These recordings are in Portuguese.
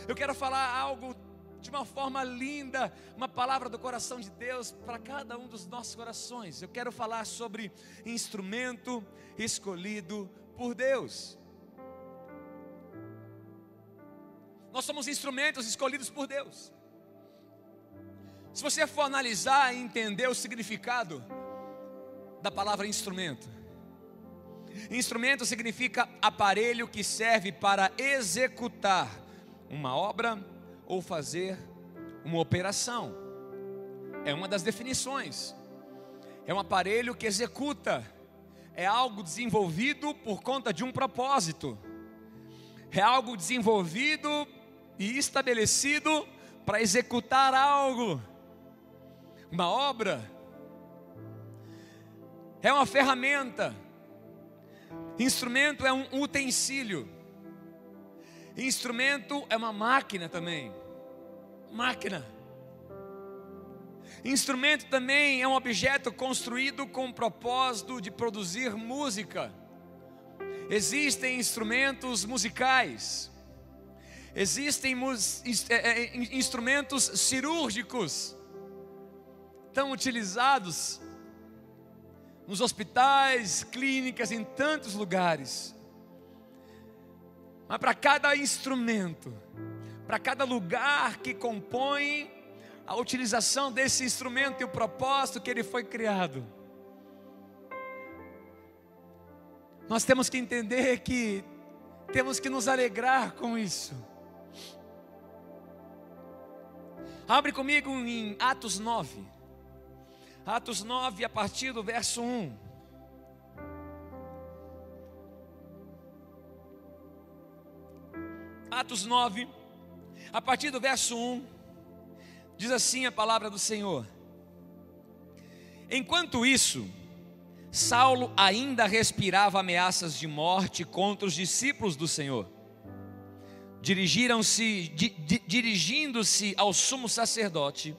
Eu quero falar algo de uma forma linda, uma palavra do coração de Deus para cada um dos nossos corações. Eu quero falar sobre instrumento escolhido por Deus. Nós somos instrumentos escolhidos por Deus. Se você for analisar e entender o significado da palavra instrumento, instrumento significa aparelho que serve para executar uma obra ou fazer uma operação. É uma das definições. É um aparelho que executa. É algo desenvolvido por conta de um propósito. É algo desenvolvido e estabelecido para executar algo. Uma obra. É uma ferramenta. Instrumento é um utensílio. Instrumento é uma máquina também. Máquina. Instrumento também é um objeto construído com o propósito de produzir música. Existem instrumentos musicais. Existem instrumentos cirúrgicos, tão utilizados nos hospitais, clínicas, em tantos lugares. Mas para cada instrumento, para cada lugar que compõe a utilização desse instrumento e o propósito que ele foi criado, nós temos que entender que temos que nos alegrar com isso. Abre comigo em Atos 9. Atos 9, a partir do verso 1. Atos 9, a partir do verso 1, diz assim a palavra do Senhor: Enquanto isso, Saulo ainda respirava ameaças de morte contra os discípulos do Senhor. Dirigindo-se ao sumo sacerdote,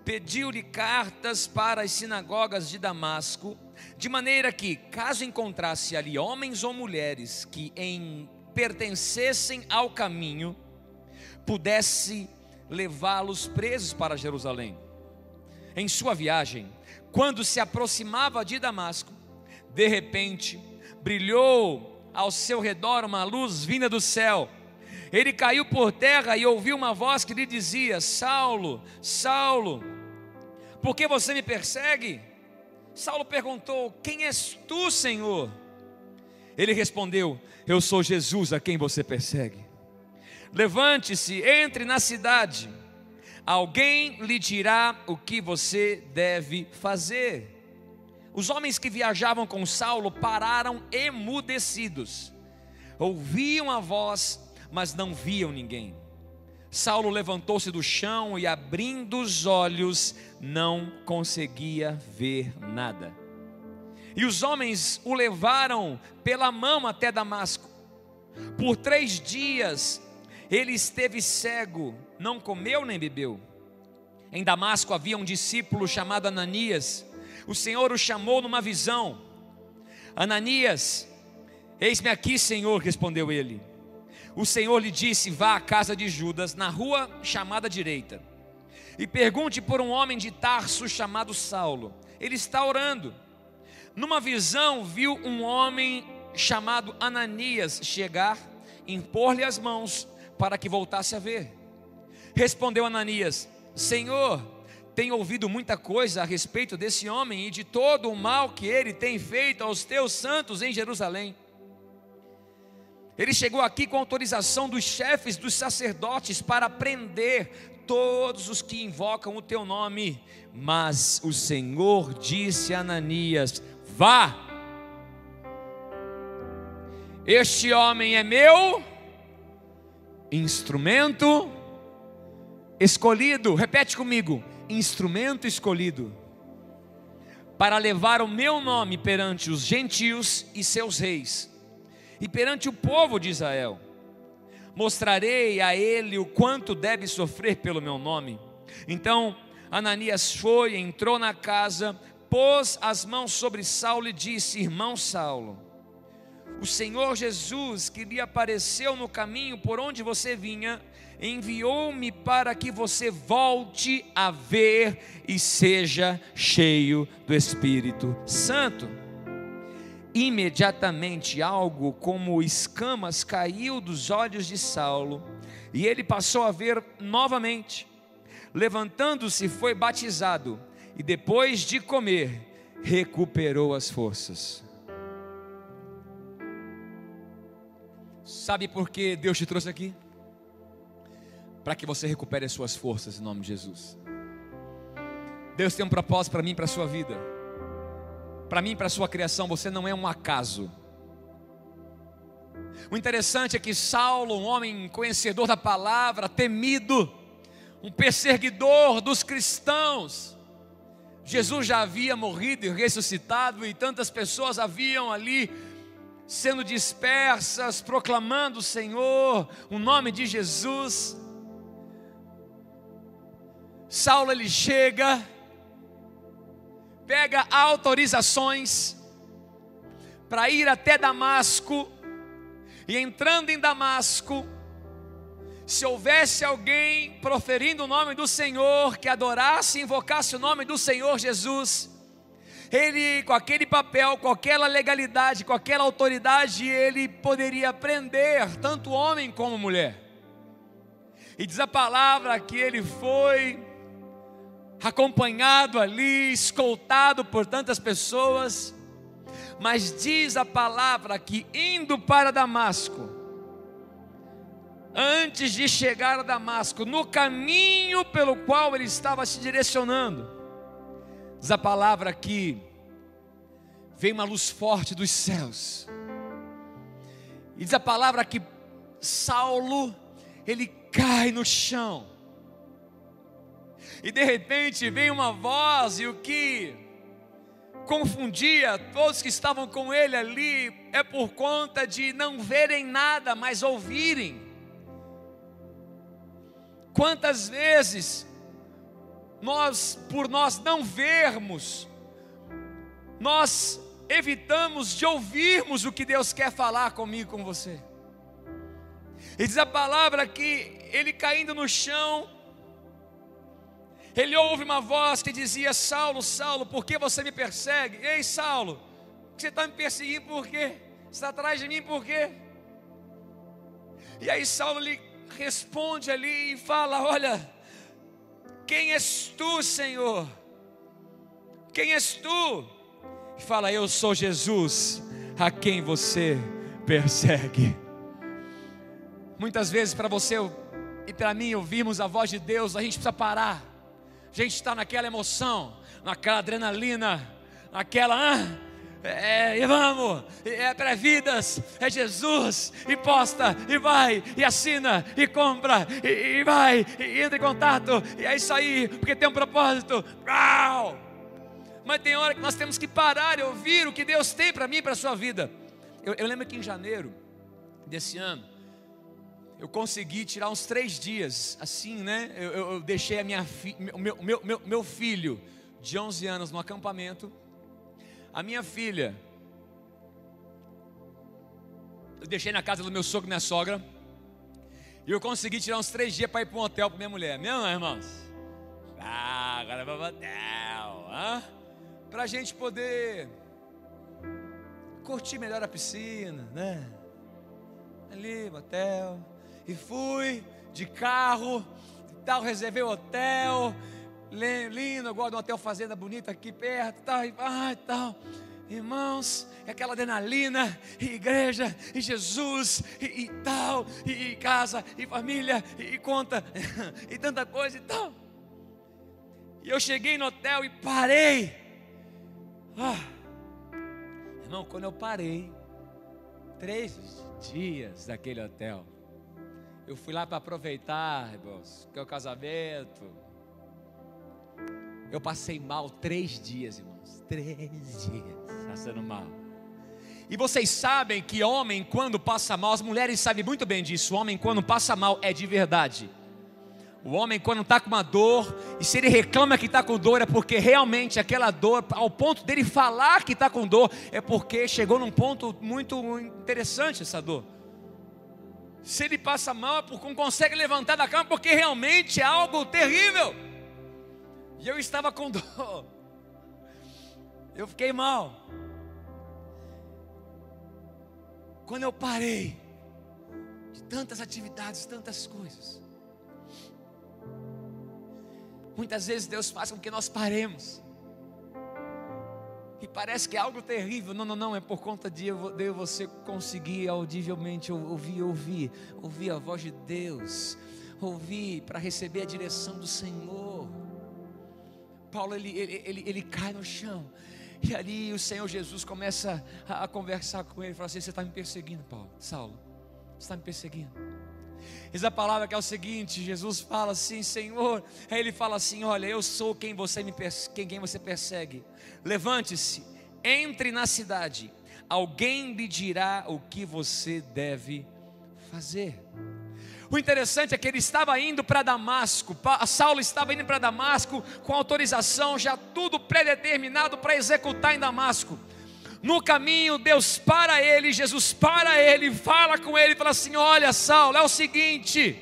pediu-lhe cartas para as sinagogas de Damasco, de maneira que, caso encontrasse ali homens ou mulheres que pertencessem ao caminho, pudesse levá-los presos para Jerusalém. Em sua viagem, quando se aproximava de Damasco, de repente brilhou ao seu redor uma luz vinda do céu. Ele caiu por terra e ouviu uma voz que lhe dizia: Saulo, Saulo, por que você me persegue? Saulo perguntou: Quem és tu, Senhor? Ele respondeu: Eu sou Jesus a quem você persegue. Levante-se, entre na cidade. Alguém lhe dirá o que você deve fazer. Os homens que viajavam com Saulo pararam emudecidos. Ouviam a voz, mas não viam ninguém. Saulo levantou-se do chão e, abrindo os olhos, não conseguia ver nada. E os homens o levaram pela mão até Damasco. Por 3 dias ele esteve cego, não comeu nem bebeu. Em Damasco havia um discípulo chamado Ananias. O Senhor o chamou numa visão. Ananias, eis-me aqui, Senhor, respondeu ele. O Senhor lhe disse: vá à casa de Judas, na rua chamada direita, e pergunte por um homem de Tarso chamado Saulo. Ele está orando. Numa visão viu um homem chamado Ananias chegar, impor-lhe as mãos para que voltasse a ver. Respondeu Ananias: Senhor, tenho ouvido muita coisa a respeito desse homem e de todo o mal que ele tem feito aos teus santos em Jerusalém. Ele chegou aqui com autorização dos chefes dos sacerdotes para prender todos os que invocam o teu nome. Mas o Senhor disse a Ananias: vá, este homem é meu instrumento escolhido. Repete comigo: instrumento escolhido para levar o meu nome perante os gentios e seus reis, e perante o povo de Israel. Mostrarei a ele o quanto deve sofrer pelo meu nome. Então Ananias foi, entrou na casa, pôs as mãos sobre Saulo e disse: irmão Saulo, o Senhor Jesus, que lhe apareceu no caminho por onde você vinha, enviou-me para que você volte a ver e seja cheio do Espírito Santo. Imediatamente algo como escamas caiu dos olhos de Saulo, e ele passou a ver novamente. Levantando-se, foi batizado, e depois de comer, recuperou as forças. Sabe por que Deus te trouxe aqui? Para que você recupere as suas forças em nome de Jesus. Deus tem um propósito para mim e para a sua vida. Para mim e para a sua criação. Você não é um acaso. O interessante é que Saulo, um homem conhecedor da palavra, temido, um perseguidor dos cristãos, Jesus já havia morrido e ressuscitado, e tantas pessoas haviam ali sendo dispersas, proclamando o Senhor, o nome de Jesus. Saulo, ele chega, pega autorizações para ir até Damasco, e entrando em Damasco, se houvesse alguém proferindo o nome do Senhor, que adorasse e invocasse o nome do Senhor Jesus, ele, com aquele papel, com aquela legalidade, com aquela autoridade, ele poderia prender tanto homem como mulher. E diz a palavra que ele foi acompanhado ali, escoltado por tantas pessoas, mas diz a palavra que indo para Damasco, antes de chegar a Damasco, no caminho pelo qual ele estava se direcionando, diz a palavra que veio uma luz forte dos céus, e diz a palavra que Saulo, ele cai no chão, e de repente vem uma voz, e o que confundia todos que estavam com ele ali, é por conta de não verem nada, mas ouvirem. Quantas vezes por nós não vermos, nós evitamos de ouvirmos o que Deus quer falar comigo, com você. E diz a palavra que ele caindo no chão, ele ouve uma voz que dizia: Saulo, Saulo, por que você me persegue? Ei, Saulo, você está me perseguindo por quê? Você está atrás de mim por quê? E aí Saulo lhe responde ali e fala: olha, quem és tu, Senhor? Quem és tu? E fala: eu sou Jesus, a quem você persegue. Muitas vezes para você e para mim ouvirmos a voz de Deus, a gente precisa parar. A gente está naquela emoção, naquela adrenalina, naquela e vamos, é pré-vidas, é Jesus, e posta, e vai, e assina, e compra, e vai, e entra em contato, e é isso aí, porque tem um propósito. Mas tem hora que nós temos que parar e ouvir o que Deus tem para mim e para a sua vida. Eu lembro que em janeiro desse ano, eu consegui tirar uns 3 dias, assim, né? Eu deixei a meu filho de 11 anos no acampamento. A minha filha, eu deixei na casa do meu sogro e minha sogra. E eu consegui tirar uns 3 dias para ir para um hotel com minha mulher. Não, irmãos? Agora vamos para o hotel. Para a gente poder curtir melhor a piscina, né? Ali, no hotel. E fui de carro e tal, reservei o hotel, lindo, agora um hotel fazenda bonita aqui perto, tal, e tal. Irmãos, é aquela adrenalina, e igreja, e Jesus, e tal, e casa, e família, e conta, e tanta coisa e tal. E eu cheguei no hotel e parei. Irmão, quando eu parei, 3 dias daquele hotel, eu fui lá para aproveitar, irmãos, que é o casamento. Eu passei mal 3 dias, irmãos. 3 dias passando mal. E vocês sabem que homem, quando passa mal, as mulheres sabem muito bem disso. O homem, quando passa mal, é de verdade. O homem, quando está com uma dor, e se ele reclama que está com dor, é porque realmente aquela dor, ao ponto dele falar que está com dor, é porque chegou num ponto muito interessante essa dor. Se ele passa mal, é porque não consegue levantar da cama, porque realmente é algo terrível. E eu estava com dor, eu fiquei mal. Quando eu parei de tantas atividades, tantas coisas, muitas vezes Deus faz com que nós paremos, e parece que é algo terrível. Não, é por conta de eu e você conseguir audivelmente ouvir a voz de Deus, ouvir para receber a direção do Senhor. Paulo, ele cai no chão, e ali o Senhor Jesus começa a conversar com ele, fala assim: você está me perseguindo, Saulo, você está me perseguindo. Diz a palavra que é o seguinte: Jesus fala assim: Senhor, aí ele fala assim: olha, eu sou quem você persegue. Levante-se, entre na cidade, alguém lhe dirá o que você deve fazer. O interessante é que ele estava indo para Damasco, Saulo estava indo para Damasco com autorização, já tudo predeterminado para executar em Damasco. No caminho, Deus para ele, Jesus para ele, fala com ele, fala assim: olha, Saulo, é o seguinte,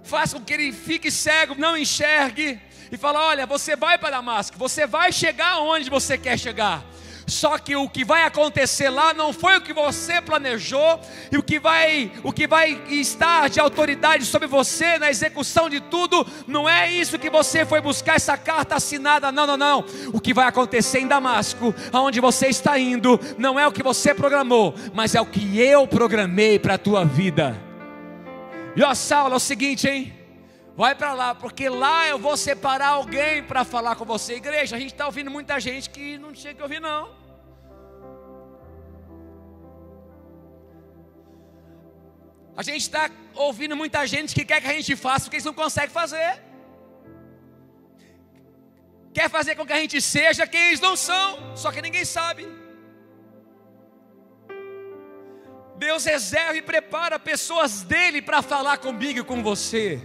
faça com que ele fique cego, não enxergue, e fala: olha, você vai para Damasco, você vai chegar onde você quer chegar, só que o que vai acontecer lá não foi o que você planejou, e o que vai estar de autoridade sobre você na execução de tudo, não é isso que você foi buscar, essa carta assinada, não. O que vai acontecer em Damasco, aonde você está indo, não é o que você programou, mas é o que eu programei para a tua vida. E ó, Saulo, é o seguinte, hein? Vai para lá, porque lá eu vou separar alguém para falar com você. Igreja, a gente está ouvindo muita gente que não tinha que ouvir, não. A gente está ouvindo muita gente que quer que a gente faça o que eles não conseguem fazer. Quer fazer com que a gente seja quem eles não são, só que ninguém sabe. Deus reserva e prepara pessoas dele para falar comigo e com você.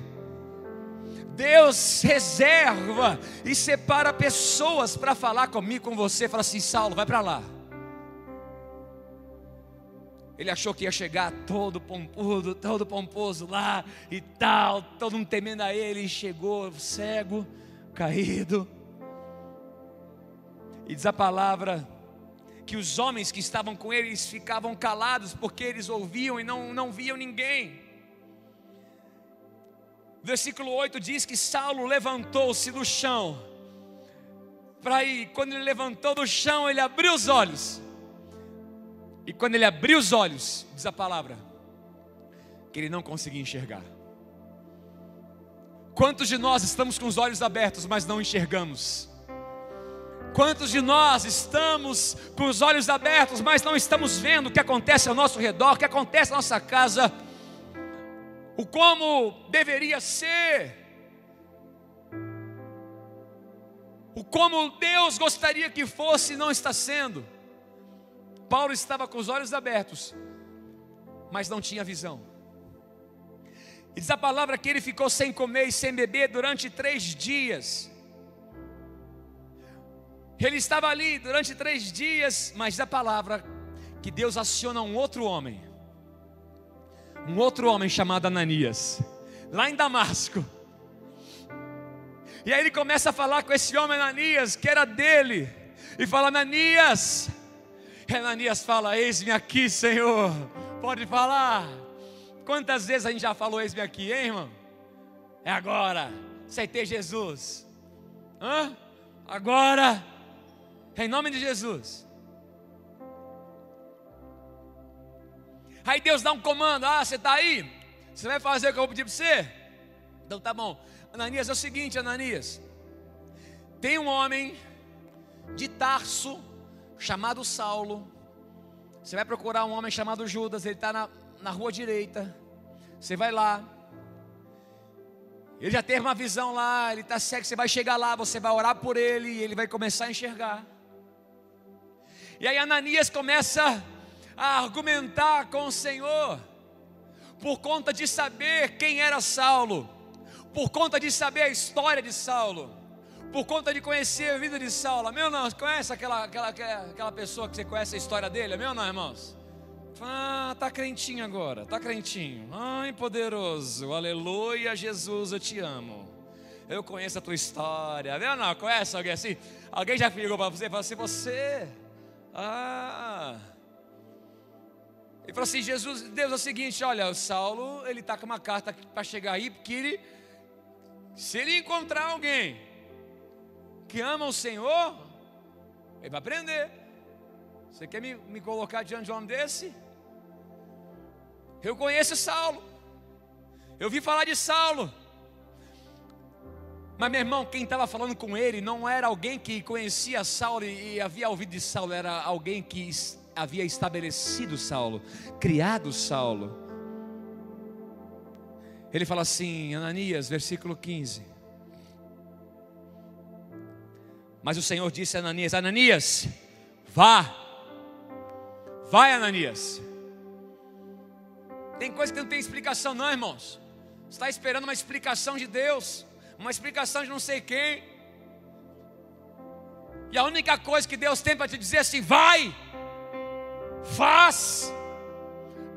Deus reserva e separa pessoas para falar comigo, com você. Fala assim: Saulo, vai para lá. Ele achou que ia chegar todo pompudo, todo pomposo lá e tal, todo mundo temendo a ele, e chegou cego, caído. E diz a palavra que os homens que estavam com ele, eles ficavam calados, porque eles ouviam e não viam ninguém. Versículo 8 diz que Saulo levantou-se do chão, para ir. Quando ele levantou do chão, ele abriu os olhos. E quando ele abriu os olhos, diz a palavra, que ele não conseguia enxergar. Quantos de nós estamos com os olhos abertos, mas não enxergamos? Quantos de nós estamos com os olhos abertos, mas não estamos vendo o que acontece ao nosso redor, o que acontece na nossa casa, o como deveria ser, o como Deus gostaria que fosse e não está sendo? Paulo estava com os olhos abertos, mas não tinha visão. E diz a palavra que ele ficou sem comer e sem beber durante 3 dias. Ele estava ali durante 3 dias, mas diz a palavra que Deus aciona um outro homem chamado Ananias, lá em Damasco. E aí ele começa a falar com esse homem Ananias, que era dele, e fala: Ananias. Ananias fala: eis-me aqui, Senhor. Pode falar. Quantas vezes a gente já falou eis-me aqui, hein, irmão? É agora. Aceitei Jesus. Agora. Em nome de Jesus. Aí Deus dá um comando: você está aí? Você vai fazer o que eu vou pedir para você? Então tá bom. Ananias, é o seguinte, Ananias. Tem um homem de Tarso chamado Saulo. Você vai procurar um homem chamado Judas. Ele está na rua direita. Você vai lá. Ele já teve uma visão lá. Ele está cego. Você vai chegar lá, você vai orar por ele, e ele vai começar a enxergar. E aí Ananias começa a argumentar com o Senhor, por conta de saber quem era Saulo, por conta de saber a história de Saulo, por conta de conhecer a vida de Saulo. Amém ou não? Conhece aquela pessoa que você conhece a história dele? Amém ou não, irmãos? Ah, tá crentinho agora, tá crentinho. Ai, poderoso, aleluia, Jesus, eu te amo. Eu conheço a tua história. Amém ou não? Conhece alguém assim? Alguém já ligou para você e falou assim: você? Ele falou assim: Jesus, Deus, é o seguinte, olha, o Saulo, ele está com uma carta para chegar aí, porque se ele encontrar alguém que ama o Senhor, ele vai aprender. Você quer me colocar diante de um homem desse? Eu conheço Saulo, eu vi falar de Saulo. Mas meu irmão, quem estava falando com ele não era alguém que conhecia Saulo e havia ouvido de Saulo, era alguém que havia estabelecido Saulo, criado Saulo. Ele fala assim, Ananias, versículo 15. Mas o Senhor disse a Ananias: Ananias, vai Ananias. Tem coisa que não tem explicação não, irmãos. Você está esperando uma explicação de Deus, uma explicação de não sei quem. E a única coisa que Deus tem para te dizer é assim: vai, faz,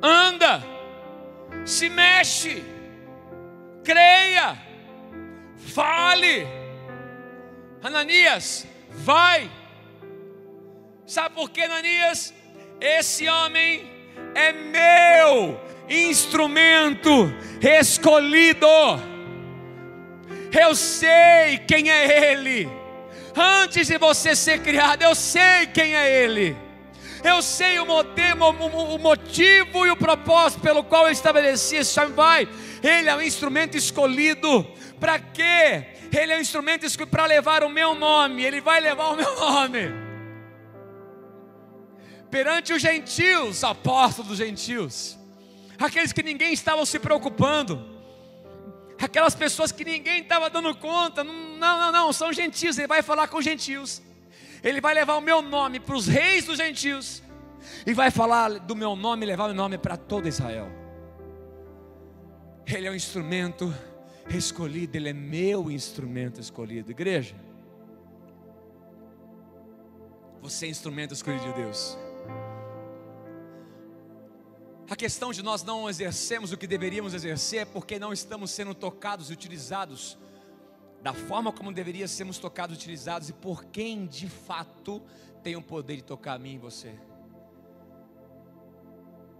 anda, se mexe, creia, fale. Ananias, vai. Sabe por que, Ananias? Esse homem é meu instrumento escolhido. Eu sei quem é ele. Antes de você ser criado, eu sei quem é ele. Eu sei o motivo e o propósito pelo qual eu estabeleci esse homem. Vai, ele é um instrumento escolhido. Para quê? Ele é um instrumento escolhido para levar o meu nome. Ele vai levar o meu nome perante os gentios, apóstolos dos gentios, aqueles que ninguém estava se preocupando, aquelas pessoas que ninguém estava dando conta. Não, são gentios. Ele vai falar com os gentios. Ele vai levar o meu nome para os reis dos gentios, e vai falar do meu nome, levar o meu nome para todo Israel. Ele é um instrumento escolhido, ele é meu instrumento escolhido. Igreja, você é instrumento escolhido de Deus. A questão de nós não exercermos o que deveríamos exercer é porque não estamos sendo tocados e utilizados da forma como deveríamos sermos tocados e utilizados, e por quem de fato tem o poder de tocar a mim e você.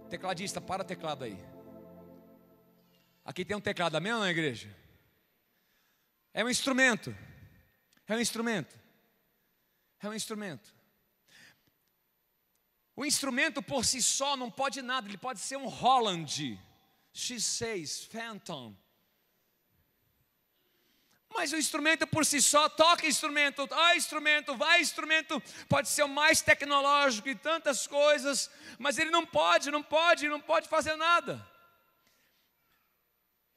Tecladista, para o teclado aí. Aqui tem um teclado, amém ou não, igreja? É um instrumento. É um instrumento. É um instrumento. O instrumento por si só não pode nada. Ele pode ser um Holland X6 Phantom, mas o instrumento por si só, toca instrumento, instrumento, vai instrumento, pode ser o mais tecnológico e tantas coisas, mas ele não pode fazer nada.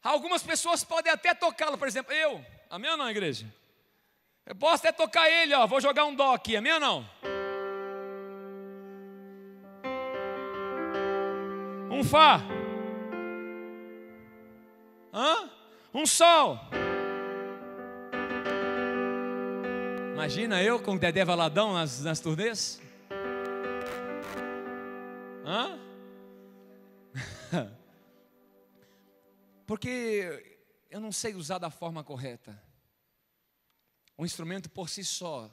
Algumas pessoas podem até tocá-lo, por exemplo, eu, amém ou não, igreja? Eu posso até tocar ele, vou jogar um dó aqui, amém ou não? Um fá, um sol. Imagina eu com o Dedé Valadão nas turnês. Porque eu não sei usar da forma correta. O instrumento por si só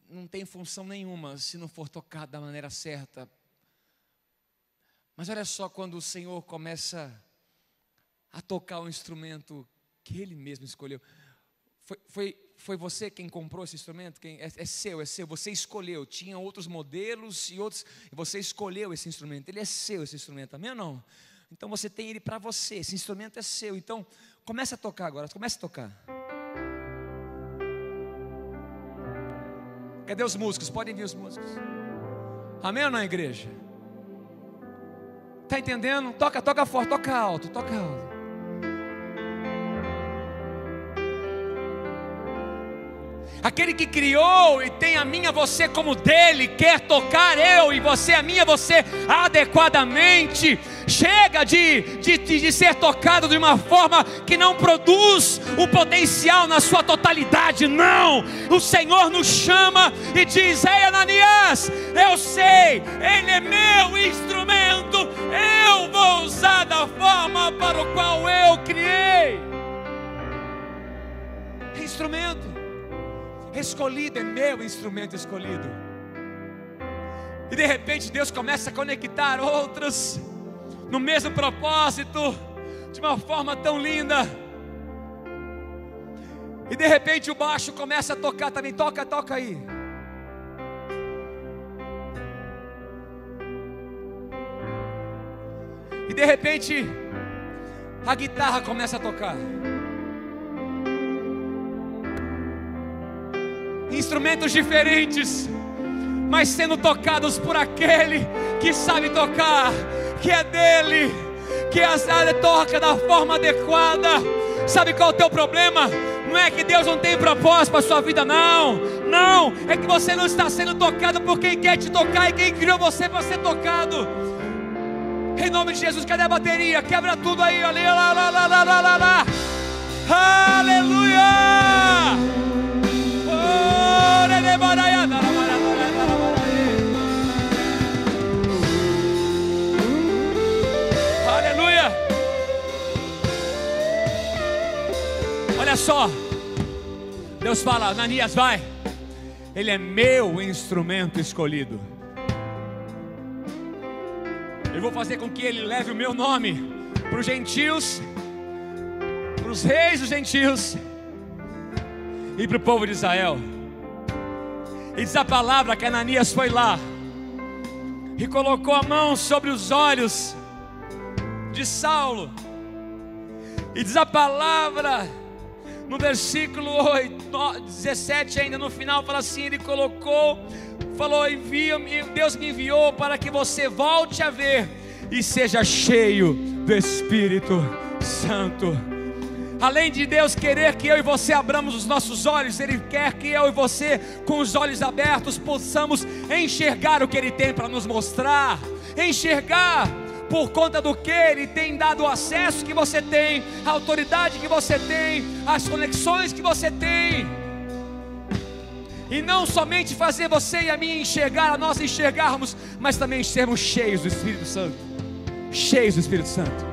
não tem função nenhuma se não for tocado da maneira certa. Mas olha só, quando o Senhor começa a tocar o instrumento que Ele mesmo escolheu. Foi você quem comprou esse instrumento? É seu. Você escolheu. Tinha outros modelos e outros. E você escolheu esse instrumento. Ele é seu, esse instrumento. Amém ou não? Então você tem ele para você. Esse instrumento é seu. Então comece a tocar agora. Comece a tocar. Cadê os músicos? Podem vir os músicos. Amém ou não, igreja? Está entendendo? Toca forte, toca alto. Aquele que criou e tem a minha você como dele, quer tocar eu e você, a minha você, adequadamente. Chega de ser tocado de uma forma que não produz o potencial na sua totalidade. Não, o Senhor nos chama e diz: ei, Ananias, eu sei, ele é meu instrumento, eu vou usar da forma para o qual eu criei. Instrumento escolhido, é meu instrumento escolhido. E de repente Deus começa a conectar outros no mesmo propósito, de uma forma tão linda. E de repente o baixo começa a tocar também. Toca aí. E de repente a guitarra começa a tocar. Instrumentos diferentes, mas sendo tocados por aquele que sabe tocar, que é dele, que toca da forma adequada. Sabe qual é o teu problema? Não é que Deus não tem propósito para a sua vida, não, é que você não está sendo tocado por quem quer te tocar e quem criou você para ser tocado. Em nome de Jesus, cadê a bateria? Quebra tudo aí, olha lá. Aleluia! Aleluia! Olha só, Deus fala: Ananias, vai, ele é meu instrumento escolhido. Eu vou fazer com que ele leve o meu nome para os gentios, para os reis dos gentios e para o povo de Israel. E diz a palavra que Ananias foi lá e colocou a mão sobre os olhos de Saulo. E diz a palavra no versículo 17 ainda no final, fala assim: ele falou, Deus me enviou para que você volte a ver e seja cheio do Espírito Santo. Além de Deus querer que eu e você abramos os nossos olhos, Ele quer que eu e você, com os olhos abertos, possamos enxergar o que Ele tem para nos mostrar. Enxergar por conta do que Ele tem dado, o acesso que você tem, a autoridade que você tem, as conexões que você tem. E não somente fazer você e a mim enxergar, a nós enxergarmos, mas também sermos cheios do Espírito Santo. Cheios do Espírito Santo.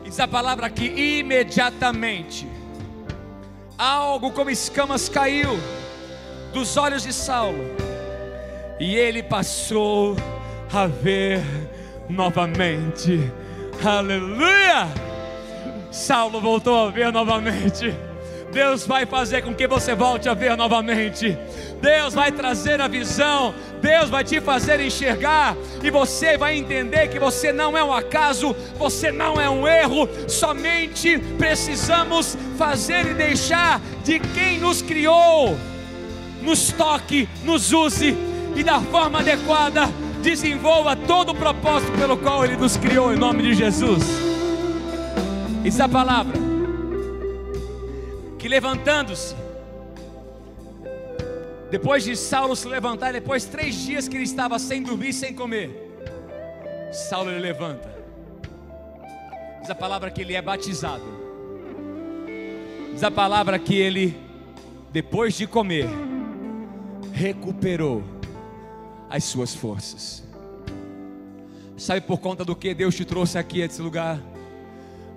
Diz a palavra que imediatamente algo como escamas caiu dos olhos de Saulo, e ele passou a ver novamente. Aleluia! Saulo voltou a ver novamente. Deus vai fazer com que você volte a ver novamente. Deus vai trazer a visão. Deus vai te fazer enxergar. E você vai entender que você não é um acaso, você não é um erro. Somente precisamos fazer e deixar de quem nos criou nos toque, nos use e da forma adequada desenvolva todo o propósito pelo qual Ele nos criou, em nome de Jesus. Essa palavra que, levantando-se, depois de Saulo se levantar, depois de 3 dias que ele estava sem dormir e sem comer, Saulo ele levanta. Diz a palavra que ele é batizado. Diz a palavra que ele, depois de comer, recuperou as suas forças. Sabe por conta do que Deus te trouxe aqui a esse lugar?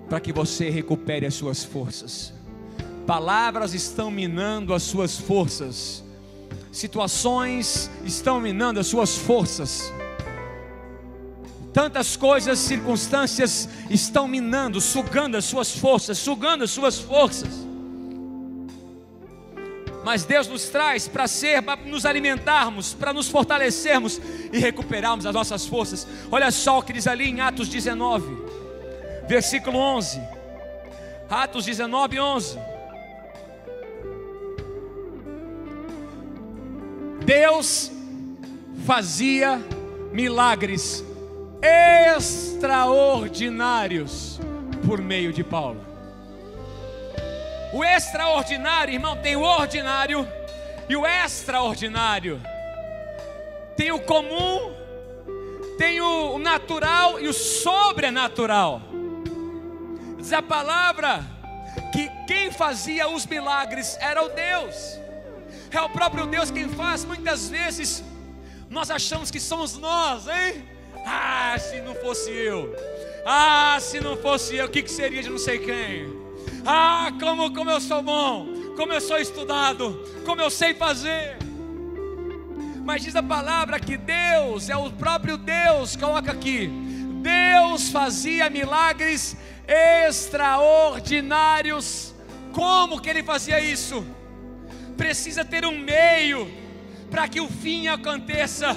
Para que você recupere as suas forças. Palavras estão minando as suas forças. Situações estão minando as suas forças. Tantas coisas, circunstâncias estão minando, sugando as suas forças, Mas Deus nos traz para nos alimentarmos, para nos fortalecermos e recuperarmos as nossas forças. Olha só o que diz ali em Atos 19, versículo 11. Atos 19, 11. Deus fazia milagres extraordinários por meio de Paulo. O extraordinário, irmão, tem o ordinário e o extraordinário. Tem o comum, tem o natural e o sobrenatural. Diz a palavra que quem fazia os milagres era o Deus. É o próprio Deus quem faz. Muitas vezes nós achamos que somos nós, hein? Ah, se não fosse eu. Ah, se não fosse eu, o que seria de não sei quem? Ah, como eu sou bom, como eu sou estudado, como eu sei fazer. Mas diz a palavra que Deus, é o próprio Deus, coloca aqui, Deus fazia milagres extraordinários. Como que Ele fazia isso? Precisa ter um meio para que o fim aconteça.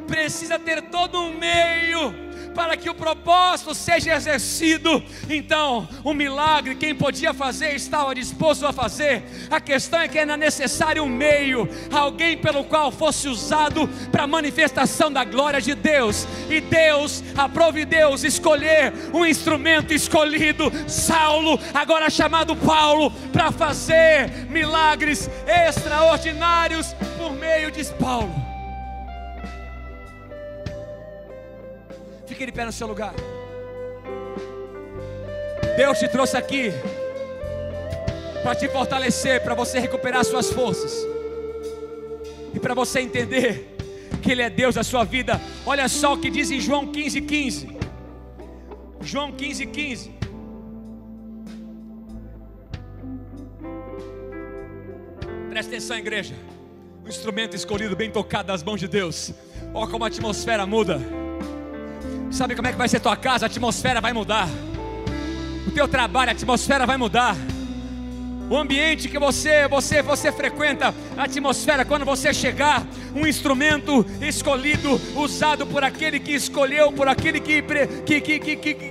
Precisa ter todo um meio para que o propósito seja exercido. Então, o milagre, quem podia fazer, estava disposto a fazer. A questão é que era necessário um meio, alguém pelo qual fosse usado para a manifestação da glória de Deus. E Deus, aprove Deus escolher um instrumento escolhido, Saulo, agora chamado Paulo, para fazer milagres extraordinários por meio de Paulo. Fique de pé no seu lugar. Deus te trouxe aqui para te fortalecer, para você recuperar suas forças e para você entender que Ele é Deus da sua vida. Olha só o que diz em João 15:15. João 15:15. Presta atenção, igreja. Um instrumento escolhido, bem tocado nas mãos de Deus. Olha como a atmosfera muda. Sabe como é que vai ser tua casa? A atmosfera vai mudar. O teu trabalho, a atmosfera vai mudar. O ambiente que você frequenta, a atmosfera, quando você chegar, um instrumento escolhido, usado por aquele que escolheu, por aquele que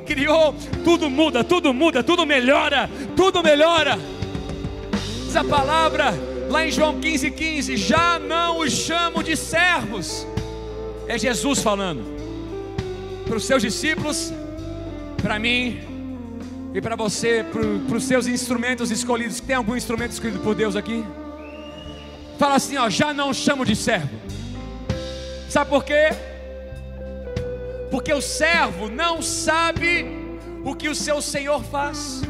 criou, tudo muda, tudo melhora, tudo melhora. Essa palavra lá em João 15:15, já não os chamo de servos. É Jesus falando para os seus discípulos, para mim e para você, para os seus instrumentos escolhidos. Tem algum instrumento escolhido por Deus aqui? Fala assim, ó, já não chamo de servo. Sabe por quê? Porque o servo não sabe o que o seu Senhor faz.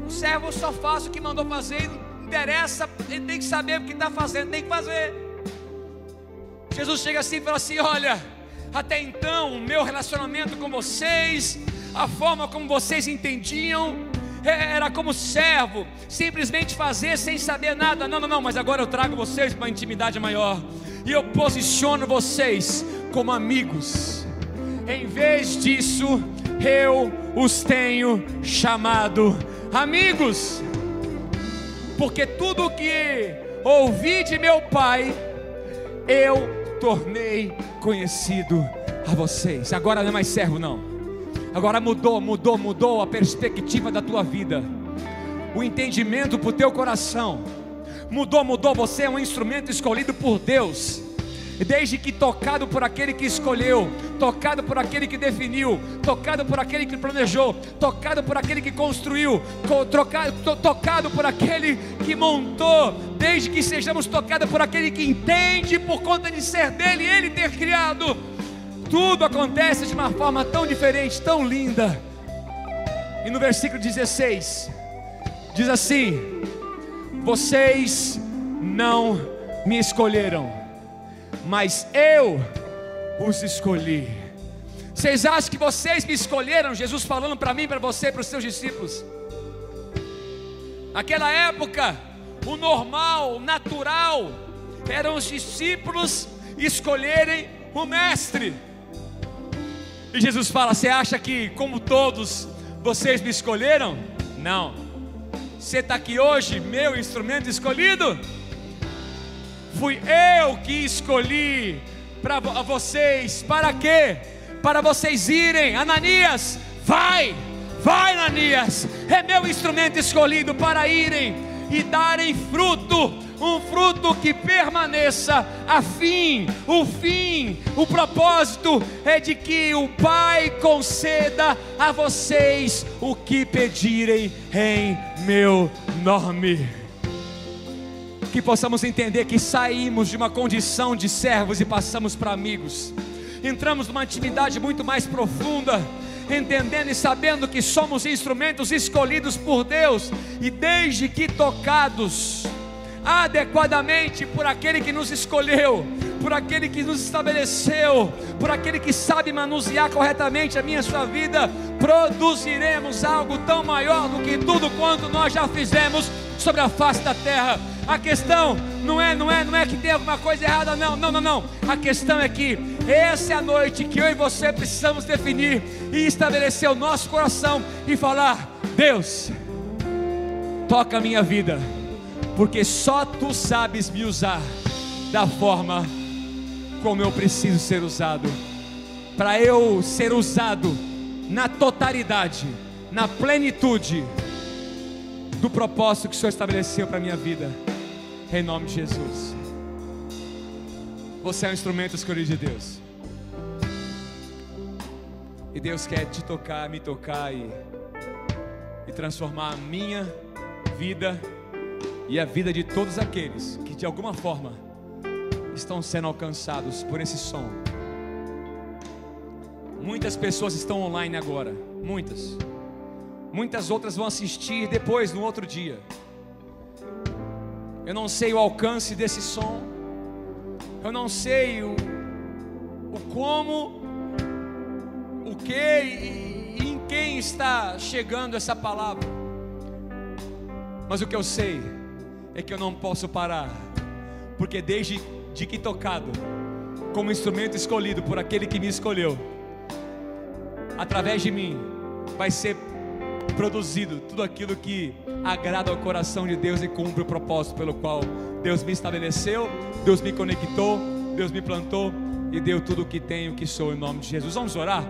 O servo só faz o que mandou fazer, não interessa, ele tem que saber o que está fazendo, tem que fazer. Jesus chega assim e fala assim, olha, até então o meu relacionamento com vocês, a forma como vocês entendiam, era como servo, simplesmente fazer sem saber nada. Não, mas agora eu trago vocês para uma intimidade maior, e eu posiciono vocês como amigos. Em vez disso, eu os tenho chamado amigos, porque tudo o que ouvi de meu Pai, eu tornei conhecido a vocês. Agora não é mais servo, não. Agora mudou a perspectiva da tua vida, o entendimento para o teu coração mudou. Você é um instrumento escolhido por Deus. Desde que tocado por aquele que escolheu, tocado por aquele que definiu, tocado por aquele que planejou, tocado por aquele que construiu, tocado por aquele que montou. Desde que sejamos tocados por aquele que entende, por conta de ser dele, ele ter criado. Tudo acontece de uma forma tão diferente, tão linda. E no versículo 16 diz assim: vocês não me escolheram, mas eu os escolhi. Vocês acham que vocês me escolheram? Jesus falando para mim, para você, para os seus discípulos. Naquela época, o normal, o natural, eram os discípulos escolherem o mestre. E Jesus fala: você acha que, como todos, vocês me escolheram? Não. Você está aqui hoje, meu instrumento escolhido? Fui eu que escolhi para vocês. Para quê? Para vocês irem. Ananias, vai Ananias, é meu instrumento escolhido para irem e darem fruto, um fruto que permaneça. O propósito é de que o Pai conceda a vocês o que pedirem em meu nome. Que possamos entender que saímos de uma condição de servos e passamos para amigos. Entramos numa intimidade muito mais profunda, entendendo e sabendo que somos instrumentos escolhidos por Deus, e desde que tocados adequadamente por aquele que nos escolheu, por aquele que nos estabeleceu, por aquele que sabe manusear corretamente a minha e a sua vida, produziremos algo tão maior do que tudo quanto nós já fizemos sobre a face da terra. A questão não é que tem alguma coisa errada, não. A questão é que essa é a noite que eu e você precisamos definir e estabelecer o nosso coração e falar: Deus, toca a minha vida, porque só Tu sabes me usar da forma como eu preciso ser usado, para eu ser usado na totalidade, na plenitude do propósito que o Senhor estabeleceu para a minha vida. Em nome de Jesus. Você é um instrumento escolhido de Deus, e Deus quer te tocar, me tocar e transformar a minha vida e a vida de todos aqueles que de alguma forma estão sendo alcançados por esse som. Muitas pessoas estão online agora, muitas outras vão assistir depois, no outro dia. Eu não sei o alcance desse som, eu não sei o como, o que e em quem está chegando essa palavra, mas o que eu sei é que eu não posso parar, porque desde que tocado, como instrumento escolhido por aquele que me escolheu, através de mim vai ser produzido tudo aquilo que agrada ao coração de Deus e cumpre o propósito pelo qual Deus me estabeleceu, Deus me conectou, Deus me plantou e deu tudo o que tenho, que sou, em nome de Jesus. Vamos orar?